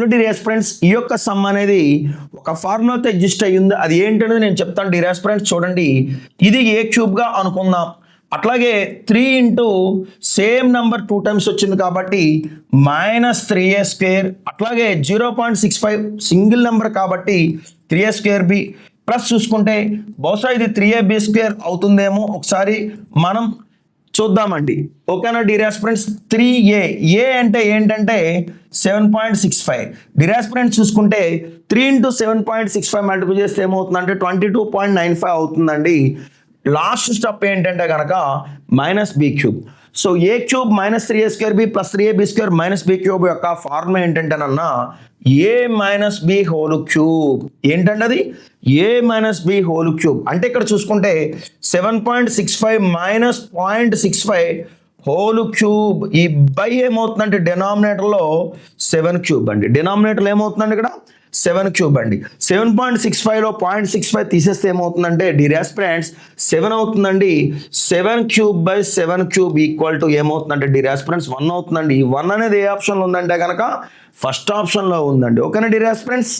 Dear friends, ఈ యొక్క some అనేది ఒక ఫార్ములాతో ఎగ్జిస్ట్ అయ్యింది. అది ఏంటనేది నేను చెప్తాను. డియర్ ఫ్రెండ్స్ చూడండి, ఇది ఏ క్యూబ్గా అనుకుందాం. అట్లాగే 3 ఇంటూ సేమ్ నెంబర్ 2 టైమ్స్ వచ్చింది కాబట్టి -3a². అట్లాగే 0.65 సింగిల్ నెంబర్ కాబట్టి 3a²b ప్లస్ చూసుకుంటే బహుశా ఇది 3ab² అవుతుందేమో, ఒకసారి మనం చూద్దామండి. ఓకేనా డియర్ ఫ్రెండ్స్. 3a ఏ అంటే ఏంటంటే 7.65. డియర్ ఫ్రెండ్స్ చూసుకుంటే 3 ఇంటూ 7.65 మల్టిప్లై చేస్తే ఏమవుతుందంటే 22.95 అవుతుందండి. లాస్ట్ స్టెప్ ఏంటంటే కనుక -b³ so a³ -3a²b plus 3ab² -b³ యొక్క ఫార్ములా ఏంటంటేనన్నా a-b³ ఏంటంటే అది a-b³ అంటే ఇక్కడ చూసుకుంటే 7.65 -0.65 ఈ బై ఏమవుతుందంటే డినామినేటర్లో 7³ అండి. డినామినేటర్లో ఏమవుతుందండి ఇక్కడ 7³ అండి. 7.65లో 0.65 తీసేస్తే ఏమవుతుందంటే డియర్ ఫ్రెండ్స్ 7 అవుతుందండి. 7³ ఈక్వల్ టు ఏమవుతుందంటే డియర్ ఫ్రెండ్స్ 1 అవుతుందండి. ఈ 1 అనేది ఏ ఆప్షన్లో ఉందంటే కనుక ఫస్ట్ ఆప్షన్లో ఉందండి. ఓకేనా డియర్ ఫ్రెండ్స్.